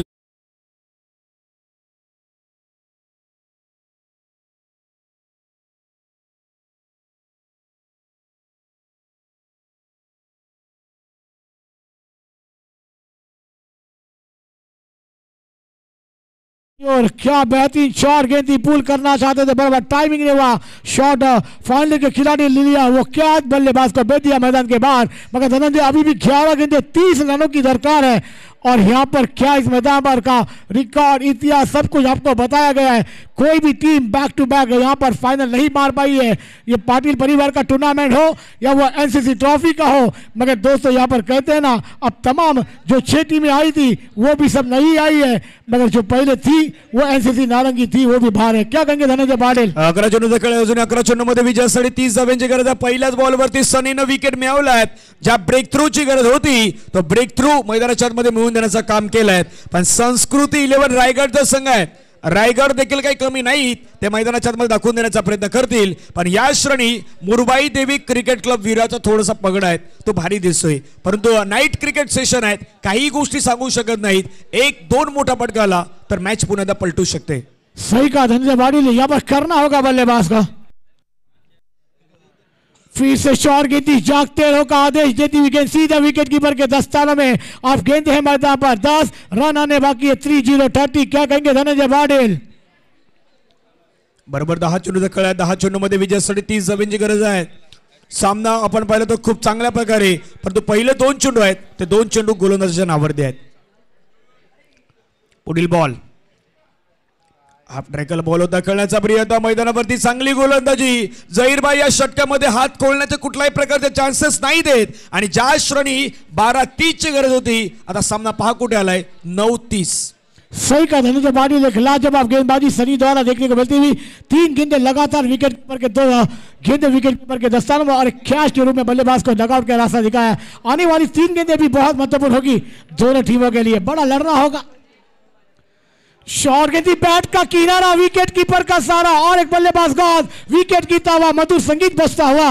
और क्या बेहतरीन शॉट गेंद थी. पुल करना चाहते थे बराबर टाइमिंग नहीं हुआ. शॉट फाइनल के खिलाड़ी ले लिया. वो क्या बल्लेबाज को भेज दिया मैदान के बाहर. मगर धनंजय अभी भी 11 गेंदें 30 रनों की दरकार है. और यहाँ पर क्या इस मैदान पर का रिकॉर्ड इतिहास सब कुछ आपको बताया गया है. कोई भी टीम बैक टू बैक यहाँ पर फाइनल नहीं मार पाई है. ये पाटिल परिवार का टूर्नामेंट हो या वो एनसीसी ट्रॉफी का हो. मगर दोस्तों यहाँ पर कहते हैं ना अब तमाम जो 6 टीमें आई थी वो भी सब नहीं आई है. मगर जो पहले थी वो एनसीसी नारंगी थी वो भी बाहर है. क्या कहेंगे धनंजय पाटील. 11 चेंडू खेळ अजून 11 चेंडूमध्ये विजयासाठी 30 धावांची गरज आहे. पहिल्याच बॉलवरती सनीनं विकेट मिळवलाय. ज्या ब्रेक थ्रूची गरज होती तो ब्रेक थ्रू मैदानाच्या आतमध्ये मिळवून देण्याचं काम केलंय. पण संस्कृती 11 रायगडचा संघ आहे. रायगड देखील काही कमी नाहीत. ते मैदानाच्या आतमध्ये दाखवून देण्याचा प्रयत्न करतील. पण या श्रेणी मुरबाई देवी क्रिकेट क्लब विराचा थोडासा पगड आहे तो भारी दिसतोय. परंतु नाईट क्रिकेट सेशन आहेत. काही गोष्टी सांगू शकत नाहीत. 1-2 मोठा फटका आला तर मॅच पुन्हा पलटू शकते. सही कहा धनंजय पाटिल. यहाँ पर करना होगा बल्लेबाज का. फिर से शॉट गेंद जागते रहो का आदेश देती हुई गेंद सीधा विकेट कीपर के दस्तानों में. आप गेंद है मैदान पर. 10 रन आने बाकी है. 3-0-30. क्या कहेंगे धनंजय पाटिल. बरोबर 10 चेंडूचा खेळ आहे. 10 चेंडूमध्ये विजयासाठी 30 धावांची गरज आहे. सामना आपण पाहिलं तर खूप चांगल्या प्रकारे. परंतु पहिले 2 चेंडू आहेत ते 2 चेंडू गोलंदाजाच्या नावावरती आहेत. पुढील बॉल. हाफ ट्रॅकल बॉल होता. खेळण्याचा प्रियता मैदानावरती चांगली गोलंदाजी. झहीरभाई या षटकामध्ये हात खोलण्याचे कुठल्याही प्रकारचे चान्सेस नाही देत. आणि ज्या श्रेणी 12-30 ची गरज होती आता सामना पहा कुठे आलाय. 9-30. सही का धनंजय पाटिल. एक लाजवाब गेंदबाजी सनी द्वारा देखने को मिलती हुई. 3 गेंदें लगातार विकेट कीपर के 2 गेंदें विकेट कीपर के दस्तानों में और कैच के रूप में बल्लेबाज को डगआउट का रास्ता दिखाया. आने वाली 3 गेंदें भी बहुत महत्वपूर्ण होगी दोनों टीमों के लिए. बड़ा लड़ना होगा. शॉट गेंद बैट का किनारा. विकेट कीपर का सारा और एक बल्लेबाज गेंद विकेट गिरता हुआ मधुर संगीत बजता हुआ.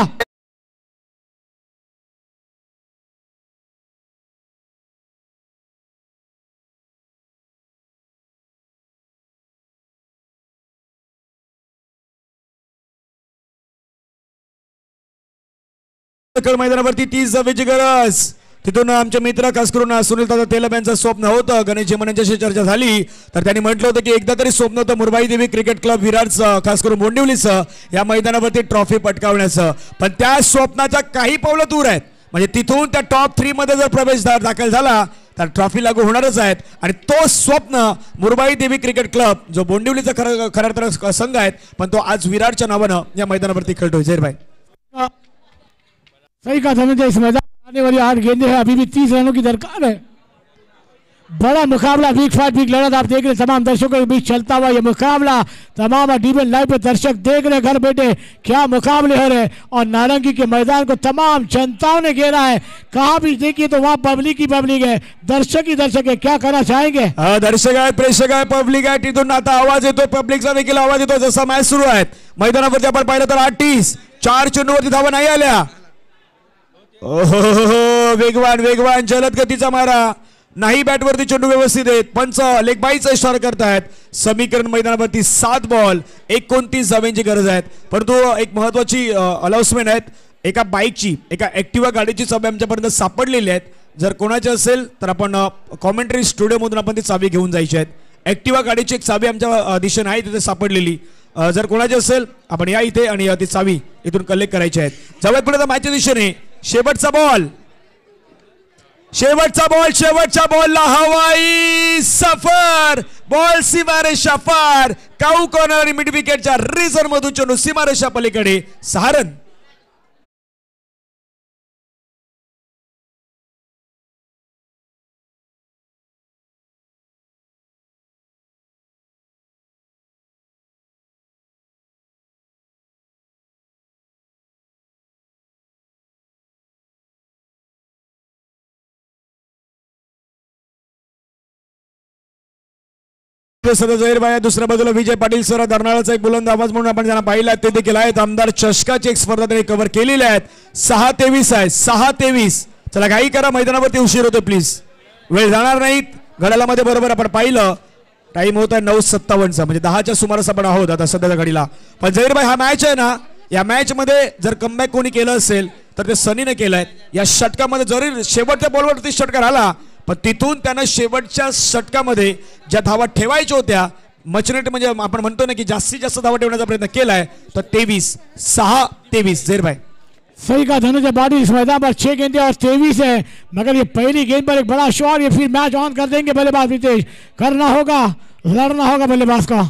मैदानावरती 30 धावेची गरज. तिथून आमचे मित्र खास करून सुनील दादा तेलंब यांचं स्वप्न होतं. गणेश जेमन यांच्याशी चर्चा झाली तर त्यांनी म्हटलं होतं की एकदा तरी स्वप्न होतं मुरबाई देवी क्रिकेट क्लब विरारचं खास करून बोंडिवलीचं या मैदानावरती ट्रॉफी पटकावण्याचं. पण त्या स्वप्नाच्या काही पावलं दूर आहेत. म्हणजे तिथून त्या टॉप 3 मध्ये जर प्रवेश दाखल झाला तर ट्रॉफी लागू होणारच आहेत. आणि तो स्वप्न मुरबाई देवी क्रिकेट क्लब जो बोंडिवलीचा खरा तर संघ आहे पण तो आज विरारच्या नावानं या मैदानावरती खेळतोय. झहीरभाई. सही कहा धनंजय. इस मैदान आने वाली 8 गेंदें हैं. अभी भी 30 रनों की दरकार है. बड़ा मुकाबला वीक फाइट वीक लड़त आप देख रहे तमाम दर्शकों के बीच चलता हुआ ये मुकाबला. तमाम डीबीएन लाइव पे दर्शक देख रहे घर बैठे क्या मुकाबले हो रहे. और नारंगी के मैदान को तमाम जनताओं ने घेरा है. कहाँ भी देखिए तो वहाँ पब्लिक ही पब्लिक है. दर्शक ही दर्शक है. क्या कहना चाहेंगे. दर्शक आहे प्रेक्षक आहे पब्लिक आहे. तिथून आता आवाज येतो. पब्लिकचा देखील आवाज येतो. जसा मॅच सुरू आहे मैदानावरती आपण पाहिलं तर 38 4 चेंडूवरती धावा नाही आल्या. ओहो वेगवान वेगवान जलद गतीचा मारा. नाही बॅटवरती चेंडू व्यवस्थित आहेत. पंच लेग बाईचा इशारा करतायत. समीकरण मैदानावरती 7 बॉल 29 धावांची गरज आहे. परंतु एक महत्वाची अनाउन्समेंट आहे. एका बाईकची एका ऍक्टिव्हा गाडीची चावी आमच्यापर्यंत सापडलेली आहेत. जर कोणाची असेल तर आपण कॉमेंट्री स्टुडिओमधून आपण ती चावी घेऊन जायची आहेत. ऍक्टिव्हा गाडीची एक चावी आमच्या दिशेने आहे तिथे सापडलेली. जर कोणाची असेल आपण या इथे आणि ती चावी इथून कलेक्ट करायची आहे. जाऊयात पुढे मॅचच्या दिशेने. शेवटचा बॉल. शेवटच्या बॉलला हवाई सफर. बॉल सीमारेषा पार. काऊ कॉर्नर आणि मिड विकेटच्या रिझर्व मधून चेंडू सीमारेषा पलीकडे. 6 रन. सध्या जहीर भाई, दुसऱ्या बाजूला विजय पाटील सर, दरनाळाचा एक बुलंद आवाज म्हणून आपण त्यांना पाहिला ते देखील आहेत. आमदार चषकाची एक स्पर्धा त्यांनी कव्हर केलेली आहेत. 6:23 आहे, 6:23. चला काही करा, मैदानावरती उशीर होतो प्लीज, वेळ जाणार नाहीत. घड्याळामध्ये बरोबर आपण पाहिलं टाइम होता 9:57चा, म्हणजे 10च्या सुमारास आपण आहोत आता सध्याच्या घडीला. पण जहीर भाई, हा मॅच आहे ना, या मॅच मध्ये जर कमबॅक कोणी केलं असेल तर ते सनीने केलंय. या षटकामध्ये जरी शेवटच्या बॉलवरती षटकार आला, पण तिथून त्यानं शेवटच्या षटकामध्ये ज्या धावा ठेवायच्या होत्या, मचनेट म्हणजे आपण म्हणतो ना की जास्तीत जास्त धावा ठेवण्याचा प्रयत्न केलाय. तर 6:23 जहीर भाई. सही का धनुष बाड़ी इस मैदान पर 6 गेंदे और 23 है, मगर ये पहली गेंद पर एक बड़ा शॉट, ये फिर मैच ऑन कर देंगे बल्लेबाज रितेश. करना होगा, लड़ना होगा बल्लेबाज का.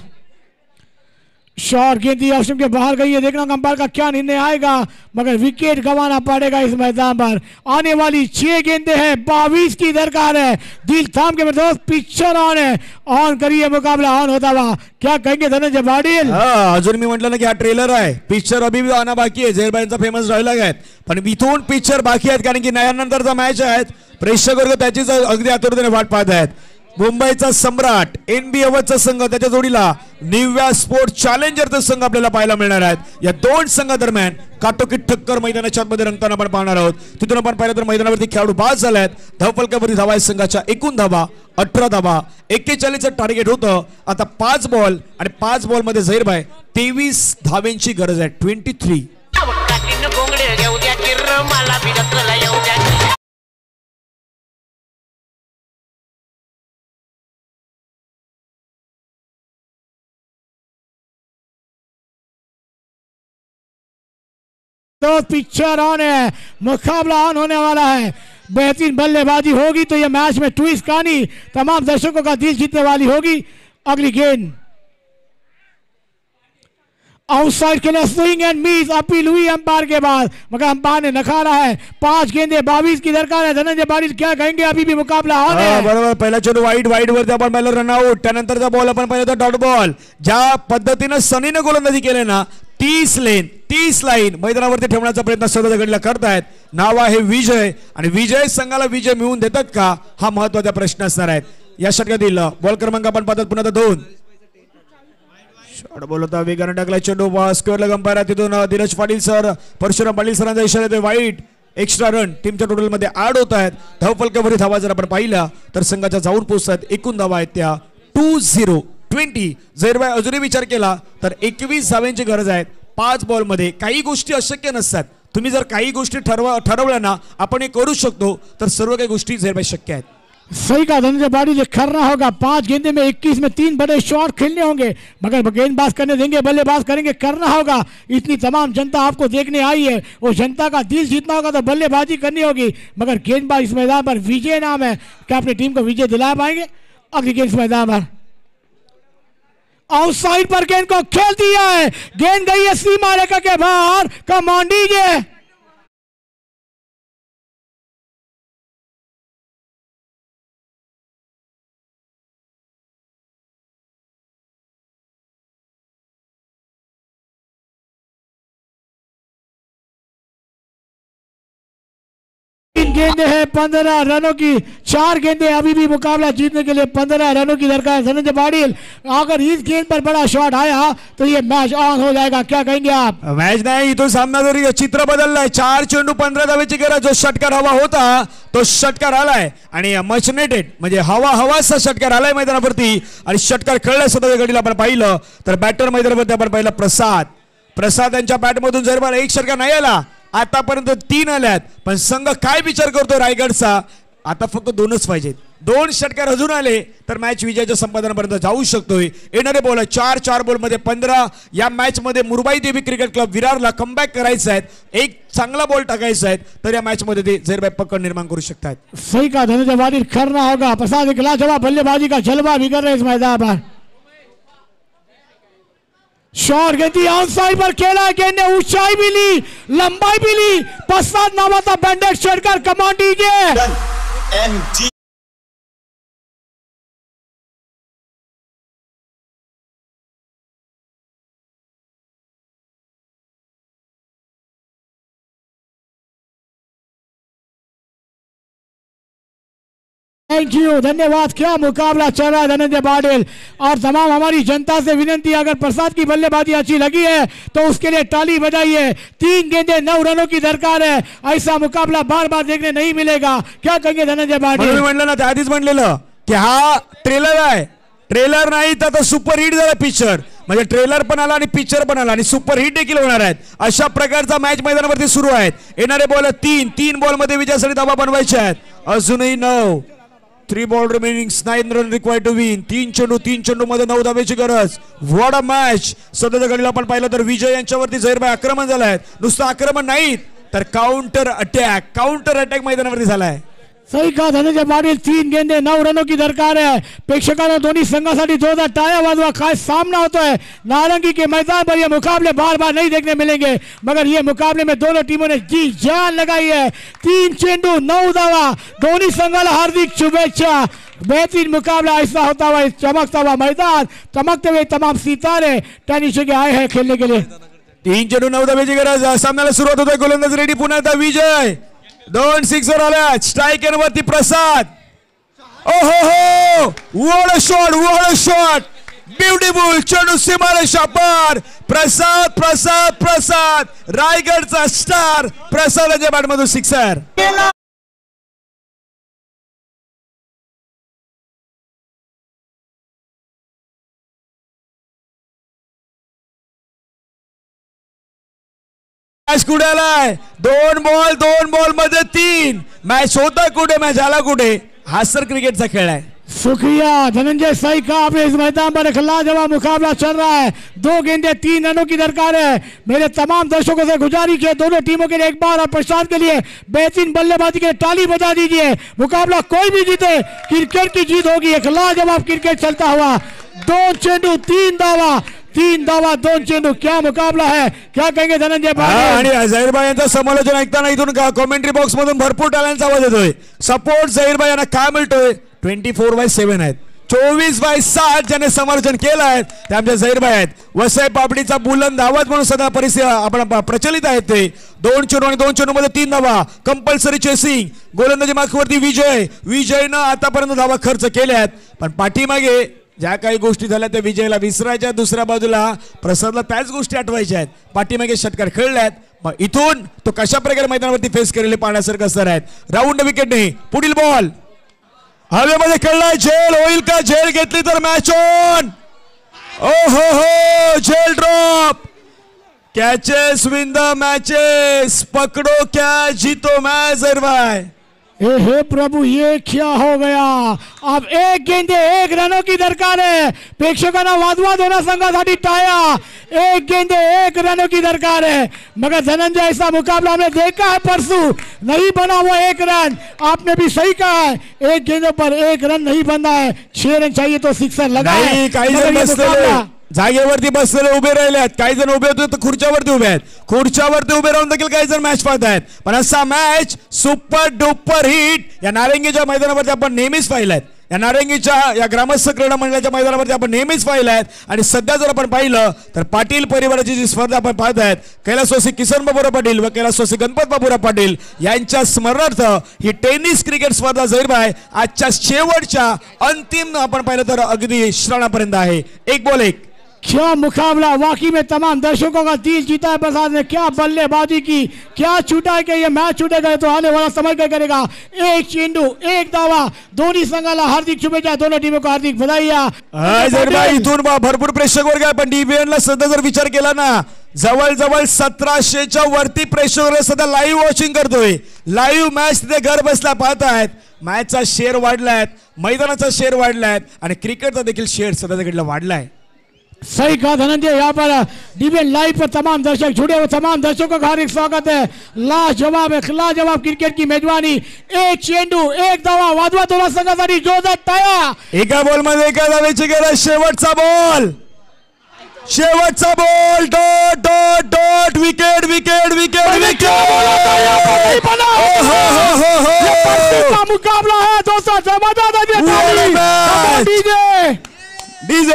शॉट गेंदी ऑप्शन के बाहर गई है, देखना अंपायर का क्या निर्णय आएगा, मगर विकेट गंवाना पड़ेगा इस मैदान पर. आने वाली 6 गेंदे हैं, 22 की दरकार है. दिल थाम के दोस्त, पिक्चर ऑन है, ऑन करिए, मुकाबला ऑन होता हुआ. क्या कहेंगे धनंजय पाटील? अजून मी म्हटलं ना की हा ट्रेलर आहे, पिक्चर अभी भी आना बाकी आहे. जहीरबाईंचा फेमस डायलॉग आहे, पण इथून पिक्चर बाकी आहेत, कारण की नंतरचा मॅच आहे. प्रेक्षक वर्ग त्याचीच अगदी आतुरतेने वाट पाहत आहेत. मुंबईचा सम्राट एनबी अवधचा संघ, त्याच्या जोडीला निव्या स्पोर्ट चॅलेंजरचा संघ आपल्याला पाहायला मिळणार आहेत. या दोन संघादरम्यान काटोकीत टक्कर मैदानाच्या आतमध्ये रंगताना आपण पाहणार आहोत. तिथून आपण पाहिलं तर मैदानावरती खेळाडू बाद झाले. धावफलकावरती धावा आहे संघाच्या एकूण धावा 18 धावा. 41चं टार्गेट होतं. आता 5 बॉल आणि 5 बॉल मध्ये जहीर भाई 23 धावेंची गरज आहे. 23. तो पिक्चर ऑन है, मुकाबला ऑन होने वाला है. बेहतरीन बल्लेबाजी होगी तो यह मैच में ट्विस्ट कहानी तमाम दर्शकों का दिल जीतने वाली होगी. अगली गेंद आउटसाइड के लिए स्विंग एंड मिस, अपील हुई अंपायर के बाद, मगर अंपायर ने नकारा है. 5 गेंदे 22 की दरकार है. धनंजय पाटील क्या कहेंगे? अभी भी मुकाबला ऑन है. बरोबर, पहिला चेंडू वाईड वरती आपण पाहिलं रनआउट. त्यानंतरचा बॉल आपण पाहिलं तर डॉट बॉल. ज्या पद्धतीने सनीने गोलंदाजी केली ना, 30 लाईन मैदानावरती ठेवण्याचा प्रयत्न सध्या घडीला करतायत. नाव आहे विजय, आणि विजय संघाला विजय मिळवून देतात का, हा महत्वाचा प्रश्न असणार आहे. या षटकातील बॉल क्रमांक आपण पाहतात पुन्हा 2. शॉट बॉल होता, वेगाने टाकला चेंडू, स्क्वेअरला अंपायर. तिथून धीरज पाटील सर, परशुराम पाटील सरांचा इशारा येतोय वाईट. एक्स्ट्रा रन टीमच्या टोटल मध्ये ऍड होत आहेत. धावफलकावरील धावा जर आपण पाहिल्या तर संघाच्या जाऊन पोहोचतात. एकूण धावा आहेत त्या 20. जर अजूनही विचार केला तर 21 धावांची गरज आहे 5 बॉल मध्ये. काही गोष्टी अशक्य नसतात. तुम्ही जर काही गोष्टी ठरवल्या ना, आपण हे करू शकतो, तर सर्व काही गोष्टी जर शक्य आहेत. सही का धनंजय पाटील, करना होगा. 5 गेंदे में 21 में 3 बड़े शॉट खेलने होंगे, मगर गेंदबाज करने देंगे, बल्लेबाज करेंगे. करना होगा. इतनी तमाम जनता आपको देखने आई है, वो जनता का दिल जीतना होगा तो बल्लेबाजी करनी होगी, मगर गेंदबाज इस मैदान पर विजय नाम है. क्या अपनी टीम को विजय दिला पाएंगे? अगली गेंद इस मैदान पर आउटसाइड पर गेंद को खेल दिया है. गेंद गई है सीमा रेखा के बाहर. कमान दीजिए. गेंदे हैं 15 रनों की. 4 गेंदे अभी भी मुकाबला जीतने के लिए 15 रनों की दरकार है. धनंजय पाटील, अगर इस गेंद पर बड़ा शॉट आया तो ये मैच ऑन हो जाएगा. क्या कहेंगे आप? मॅच नाही, इथून सामना जरी चित्र बदललंय. 4 चेंडू 15 धावेची गरज. जो षटकार हवा होता तो षटकार आलाय, आणि मचनेटेड म्हणजे हवासा षटकार आलाय मैदानावरती, आणि षटकार खेळलाय सध्या घडीला आपण पाहिलं तर बॅटर मैदानावरती आपण पाहिलं प्रसाद यांच्या बॅटमधून जर मला एक षटकार नाही आला, आतापर्यंत 3 आल्यात. पण संघ काय विचार करतो रायगडचा, आता फक्त 2च पाहिजेत. 2 षटकार अजून आले तर मॅच विजयाच्या संपादनापर्यंत जाऊ शकतोय. येणारे बॉल 4 बॉल मध्ये 15. या मॅच मध्ये मुरबाई देवी क्रिकेट क्लब विरारला कमबॅक करायचा आहे. एक चांगला बॉल टाकायचा आहे, तर या मॅच मध्ये ते जहीर भाई पकड निर्माण करू शकतात. सही का धनंजय पाटील, करना होगा. प्रसाद एक लाजवाब बल्लेबाजी का जलवा बिगड़ रहे इस मैदान पर. शॉट गेंदी ऑन साइड पर खेला. गेंद ने ऊंचाई भी ली, लंबाई भी ली. पश्चात नामाता बैंडेड षटकार. कमान दीजिए. थैंक यू, धन्यवाद। क्या मुकाबला चल रहा है धनंजय पाटिल। और तमाम हमारी जनता से विनंती है, अगर प्रसाद की बल्लेबाजी अच्छी लगी है तो उसके लिए ताली बजाइए। 3 गेंदें 9 रनों की दरकार है। ऐसा मुकाबला बार बार देखने नहीं मिलेगा। क्या कहेंगे धनंजय पाटिल? म्हणलं ना, त्या आधीच म्हणलेलं की हा ट्रेलर आहे, ट्रेलर नाही तर सुपर हिट झाला पिक्चर. म्हणजे ट्रेलर पण आला आणि पिक्चर पण आला आणि सुपर हिट देखील होणार आहेत. अशा प्रकारचा मॅच मैदानावरती सुरू आहेत. येणारे बॉल 3 बॉल मध्ये विजयासाठी धावा बनवायच्या आहेत. अजूनही 9. 3 ball remaining, 9 run required to win. 3 चेंडू मध्ये 9 धाब्याची गरज. What a match. सध्याच्या घडीला आपण पाहिलं तर विजय यांच्यावरती झहीरभाई आक्रमण झालं आहे. नुसतं आक्रमण नाही तर काउंटर अटॅक मैदानावरती झालाय. सही कहा धनंजय पाटिल. 3 गेंदे 9 रनों की दरकार है. प्रेक्षकांना दोन्ही संघासाठी जोरदार टाळ्या वाजवा. काय सामना होता है नारंगी के मैदान पर. ये मुकाबले बार बार नहीं देखने मिलेंगे, मगर ये मुकाबले में दोनों टीमों ने जी जान लगाई है. 3 चेंडू 9 धावा. दोन्ही संघाला हार्दिक शुभेच्छा. बेहतरीन मुकाबला ऐसा होता हुआ, चमकता हुआ मैदान, चमकते हुए तमाम सितारे टेनिस के आए हैं खेलने के लिए. 3 चेंडू 9 धाब्याची गरज. सामन्याला सुरुवात होते. गोलंदाज रेडी. पुन्हा एकदा विजय. 2 सिक्सर आल्या. स्ट्रायकर वरती प्रसाद. ओहो, व्हाट अ शॉट. ब्युटिफुल चेंडू सीमारेषा पार. प्रसाद रायगडचा स्टार. प्रसादाच्या बॅटमधून सिक्सर. मॅच कुठे आलाय? 2 बॉल मध्ये 3. मॅच होता कुठे, मॅच आला कुठे? हा सर क्रिकेटचा खेळ आहे. शुक्रिया धनंजय. सही कहा आपने. इस मैदान पर एक लाजवाब मुकाबला चल रहा है. 2 गेंदे 3 रनों की दरकार है. मेरे तमाम दर्शकों से गुजारिश है, दोनों टीमों के लिए एक बार और प्रशांत के लिए बेहतरीन बल्लेबाजी के लिए ताली बजा दीजिए. मुकाबला कोई भी जीते, क्रिकेट की जीत होगी. एक लाजवाब क्रिकेट चलता हुआ. 2 चेंडू 3 धावा. 2 चेंडू. क्या मुकाबला है. क्या कहेंगे धनंजय पाटिल? आणि झहीरभाई यांचं समालोचन ऐकताना इथून कॉमेंट्री बॉक्स मधून भरपूर टाळ्यांचा आवाज येतोय. सपोर्ट झहीरभाई यांना काय मिळतोय? 24/7 आहेत. 24/7 ज्याने समालोचन केलं आहे ते आमच्या झहीरभाई आहेत. वसई पापडीचा बुलंद आवाज म्हणून सध्या परिस्थिती आपण प्रचलित आहेत. ते 2 चेंडू आणि 2 चेंडू मध्ये 3 धावा. Compulsory chasing. गोलंदाजी मार्कवरती विजयनं आतापर्यंत धावा खर्च केल्या आहेत, पण पाठीमागे ज्या काही गोष्टी झाल्या त्या विजयला विसरायच्या. दुसऱ्या बाजूला प्रसादला त्याच गोष्टी आठवायच्या आहेत. पाठीमागे षटकार खेळल्यात. मग इथून तो कशा प्रकारे मैदानावरती फेस करेल पाहण्यासारखं असणार आहेत. राऊंड विकेटने पुढील बॉल हवेमध्ये खेळलाय. झेल होईल का? झेल घेतली तर मॅच ऑन. ओहो, झेल drop. Catches win the matches. पकडो कॅच, जीतो मैच. झहीरभाई हे प्रभु, ये क्या हो गया? अब 1 गेंदे 1 रनों की दरकार है. प्रेक्षकांना वाजवा दोनों संघासाठी टाळ्या. 1 गेंदे 1 रनों की दरकार है. मगर धनंजय, ऐसा मुकाबला हमने देखा है परसों. नहीं बना वो 1 रन. आपने भी सही कहा है, 1 गेंदों पर 1 रन नहीं बनना है. 6 रन चाहिए तो सिक्सर लगाए. जागेवरती बसलेले उभे राहिले आहेत. काही जण उभे होते तर खुर्च्यावरती उभे आहेत. खुर्च्यावरती उभे राहून देखील काही जण मॅच पाहतायत. पण असा मॅच सुपर डुपर हिट या नारंगीच्या मैदानावरती आपण नेहमीच पाहिलाय. या नारंगीच्या या ग्रामस्थ क्रीडा मंडळाच्या मैदानावरती आपण नेहमीच पाहिलाय. आणि सध्या जर आपण पाहिलं तर पाटील परिवाराची जी स्पर्धा आपण पाहतायत, कैलासवासी किसन बाबूराव पाटील व कैलासवासी गणपत बाबूराव पाटील यांच्या स्मरणार्थ ही टेनिस क्रिकेट स्पर्धा झहीरभाई आजच्या शेवटच्या अंतिम आपण पाहिलं तर अगदी श्रावणापर्यंत आहे. 1 बॉल 1. क्या मुकाबला. वाकई में तमाम दर्शकों का दिल जीता है प्रसाद ने. क्या बल्लेबाजी की, क्या छूटा है कि ये मैच छूटेगा तो आने वाला समय क्या करेगा. 1 चेंडू 1 धावा. दोन्ही संघाला हार्दिक शुभेच्छा. दोनों टीमों को हार्दिक बधाईया. झहीरभाई इथून भरपूर प्रेक्षक वर्ग आहे, पण DBN ला सध्या जर विचार केला ना, जवळ 1700च्या वरती प्रेक्षक सध्या लाईव्ह वॉचिंग करतोय. लाईव्ह मॅच तिथे घर बसला पाहतायत. मॅचचा शेअर वाढलाय, मैदानाचा शेअर वाढलाय आणि क्रिकेटचा देखील शेअर सध्या तिकडला वाढलाय. सही कहा धनंजय. यहाँ पर DBN लाइव पर तमाम दर्शक जुड़े हुए, तमाम दर्शकों का हार्दिक स्वागत है. लाजवाब क्रिकेट की मेजबानी. 1 चेंडू 1 धावा. वाजवा दोनों संघासाठी जोरदार टाळ्या. एका बॉल मध्ये 1 धावेची गरज. शेवटचा बॉल. Dot wicket. मुकाबला है दोस्तों. डीजे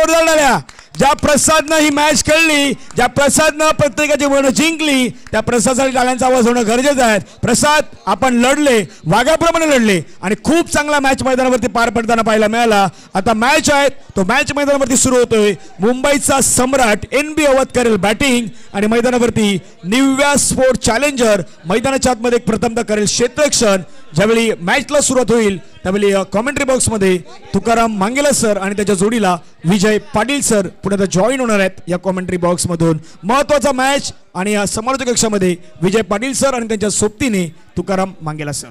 जोरदार टाळ्या. ज्या प्रसादनं ही मॅच खेळली, ज्या प्रसादनं प्रत्येकाची मनं जिंकली, त्या प्रसादसाठी टाळ्यांचा आवाज होणं गरजेचं आहे. प्रसाद, आपण लढले, वाघाप्रमाणे लढले आणि खूप चांगला मॅच मैदानावरती पार पडताना पाहायला मिळाला. आता मॅच आहे तो मॅच मैदानावरती सुरू होतोय. मुंबईचा सम्राट NB अवध करेल बॅटिंग आणि मैदानावरती निव्या स्पोर्ट चॅलेंजर मैदानाच्या आतमध्ये प्रथमतः करेल क्षेत्ररक्षण. ज्यावेळी मॅचला सुरुवात होईल त्यावेळी कॉमेंट्री बॉक्समध्ये तुकाराम मांगेला सर आणि त्याच्या जोडीला विजय पाटील सर पुढे जॉईन होणार आहेत या कॉमेंट्री बॉक्समधून. महत्त्वाचा मॅच आणि या समालोचक कक्षामध्ये विजय पाटील सर आणि त्यांच्या सोबतीने तुकाराम मांगेला सर.